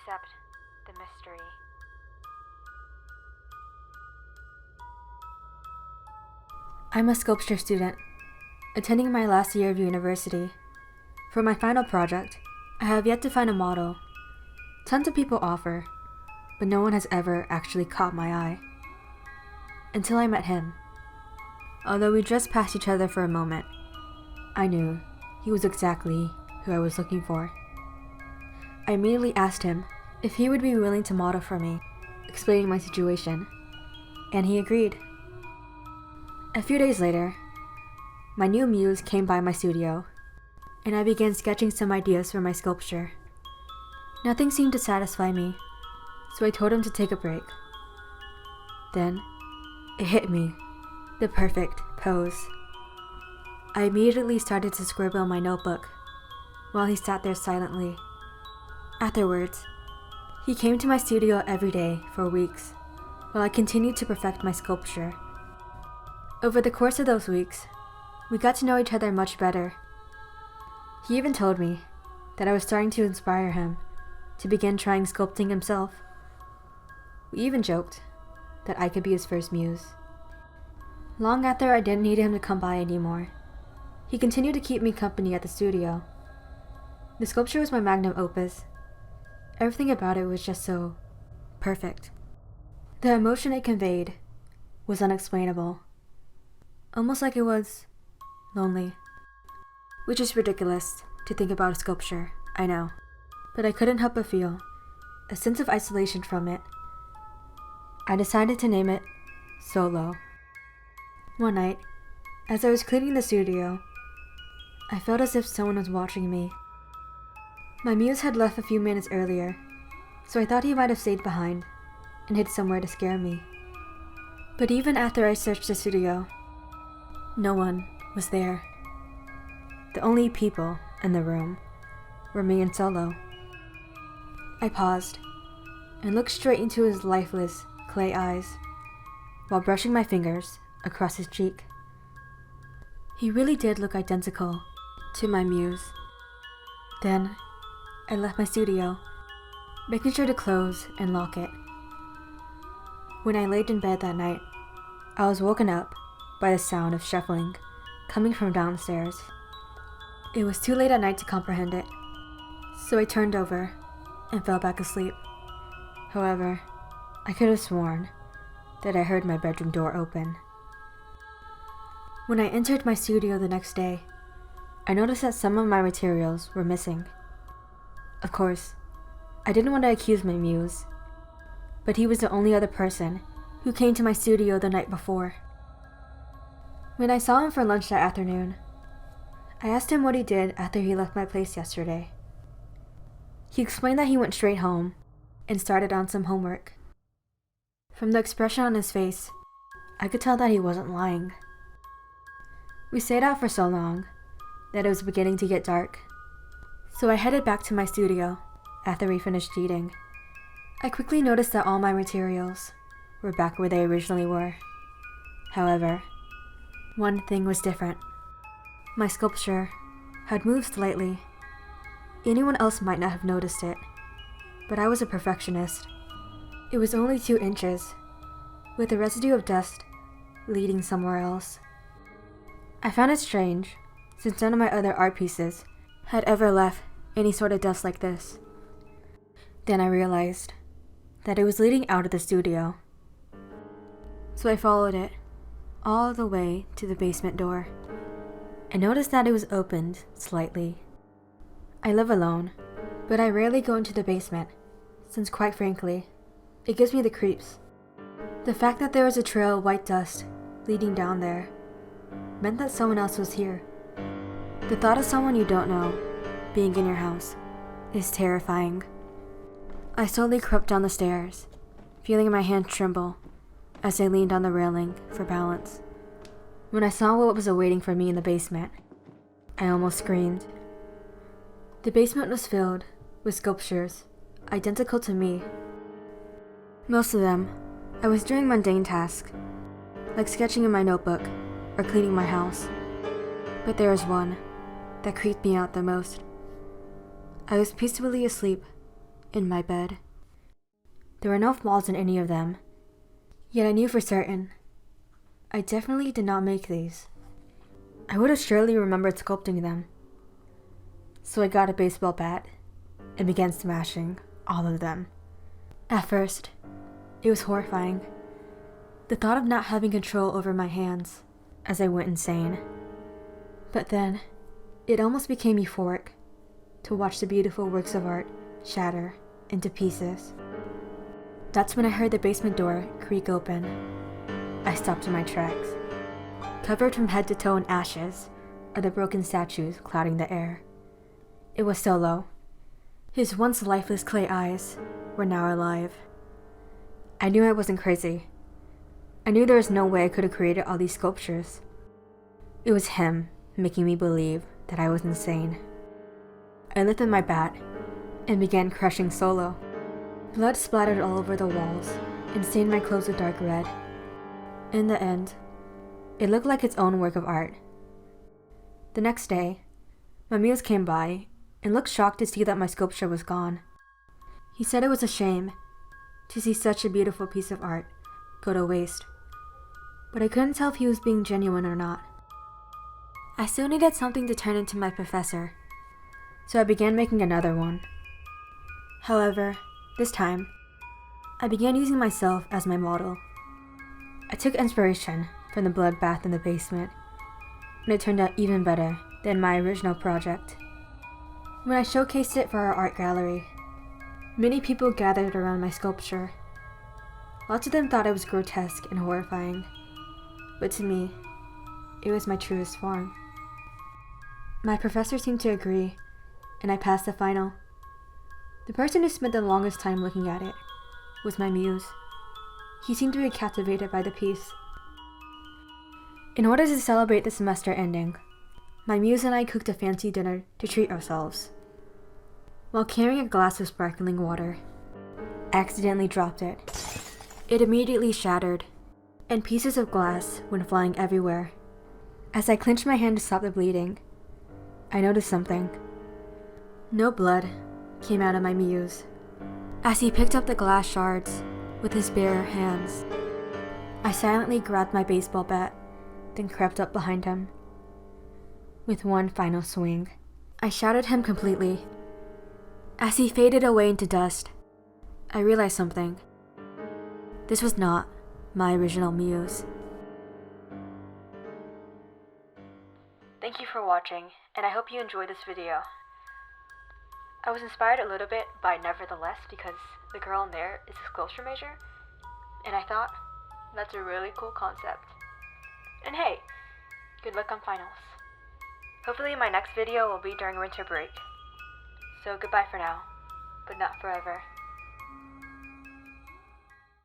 accept the mystery. I'm a sculpture student, attending my last year of university. For my final project, I have yet to find a model. Tons of people offer, but no one has ever actually caught my eye. Until I met him. Although we just passed each other for a moment, I knew he was exactly who I was looking for. I immediately asked him if he would be willing to model for me, explaining my situation, and he agreed. A few days later, my new muse came by my studio, and I began sketching some ideas for my sculpture. Nothing seemed to satisfy me, so I told him to take a break. Then, it hit me, the perfect pose. I immediately started to scribble on my notebook, while he sat there silently. Afterwards, he came to my studio every day for weeks, while I continued to perfect my sculpture. Over the course of those weeks, we got to know each other much better. He even told me that I was starting to inspire him to begin trying sculpting himself. We even joked that I could be his first muse. Long after I didn't need him to come by anymore, he continued to keep me company at the studio. The sculpture was my magnum opus. Everything about it was just so perfect. The emotion it conveyed was unexplainable. Almost like it was lonely. Which is ridiculous to think about a sculpture, I know. But I couldn't help but feel a sense of isolation from it. I decided to name it Solo. One night, as I was cleaning the studio, I felt as if someone was watching me. My muse had left a few minutes earlier, so I thought he might have stayed behind and hid somewhere to scare me. But even after I searched the studio, no one was there. The only people in the room were me and Solo. I paused and looked straight into his lifeless clay eyes while brushing my fingers across his cheek. He really did look identical to my muse. Then I left my studio, making sure to close and lock it. When I laid in bed that night, I was woken up by the sound of shuffling coming from downstairs. It was too late at night to comprehend it, so I turned over and fell back asleep. However, I could have sworn that I heard my bedroom door open. When I entered my studio the next day, I noticed that some of my materials were missing. Of course, I didn't want to accuse my muse, but he was the only other person who came to my studio the night before. When I saw him for lunch that afternoon, I asked him what he did after he left my place yesterday. He explained that he went straight home and started on some homework. From the expression on his face, I could tell that he wasn't lying. We stayed out for so long that it was beginning to get dark, so I headed back to my studio after we finished eating. I quickly noticed that all my materials were back where they originally were. However, one thing was different. My sculpture had moved slightly. Anyone else might not have noticed it, but I was a perfectionist. It was only 2 inches, with a residue of dust leading somewhere else. I found it strange, since none of my other art pieces had ever left any sort of dust like this. Then I realized that it was leading out of the studio. So I followed it all the way to the basement door. I noticed that it was opened slightly. I live alone, but I rarely go into the basement, since quite frankly, it gives me the creeps. The fact that there was a trail of white dust leading down there meant that someone else was here. The thought of someone you don't know being in your house is terrifying. I slowly crept down the stairs, feeling my hand tremble as I leaned on the railing for balance. When I saw what was awaiting for me in the basement, I almost screamed. The basement was filled with sculptures identical to me. Most of them, I was doing mundane tasks, like sketching in my notebook or cleaning my house. But there was one that creeped me out the most. I was peacefully asleep in my bed. There were no flaws in any of them, yet I knew for certain I definitely did not make these. I would have surely remembered sculpting them. So I got a baseball bat and began smashing all of them. At first, it was horrifying. The thought of not having control over my hands as I went insane. But then, it almost became euphoric to watch the beautiful works of art shatter into pieces. That's when I heard the basement door creak open. I stopped in my tracks. Covered from head to toe in ashes are the broken statues clouding the air. It was Solo. His once lifeless clay eyes were now alive. I knew I wasn't crazy. I knew there was no way I could have created all these sculptures. It was him making me believe that I was insane. I lifted my bat and began crushing Solo. Blood splattered all over the walls and stained my clothes a dark red. In the end, it looked like its own work of art. The next day, my muse came by and looked shocked to see that my sculpture was gone. He said it was a shame to see such a beautiful piece of art go to waste, but I couldn't tell if he was being genuine or not. I still needed something to turn into my professor, so I began making another one. However, this time, I began using myself as my model. I took inspiration from the bloodbath in the basement, and it turned out even better than my original project. When I showcased it for our art gallery, many people gathered around my sculpture. Lots of them thought it was grotesque and horrifying, but to me, it was my truest form. My professor seemed to agree, and I passed the final. The person who spent the longest time looking at it was my muse. He seemed to be captivated by the piece. In order to celebrate the semester ending, my muse and I cooked a fancy dinner to treat ourselves. While carrying a glass of sparkling water, I accidentally dropped it. It immediately shattered, and pieces of glass went flying everywhere. As I clenched my hand to stop the bleeding, I noticed something. No blood came out of my muse. As he picked up the glass shards with his bare hands, I silently grabbed my baseball bat, then crept up behind him. With one final swing, I shattered him completely. As he faded away into dust, I realized something. This was not my original muse. Thank you for watching, and I hope you enjoyed this video. I was inspired a little bit by Nevertheless because the girl in there is a sculpture major, and I thought that's a really cool concept. And hey, good luck on finals. Hopefully my next video will be during winter break. So goodbye for now, but not forever.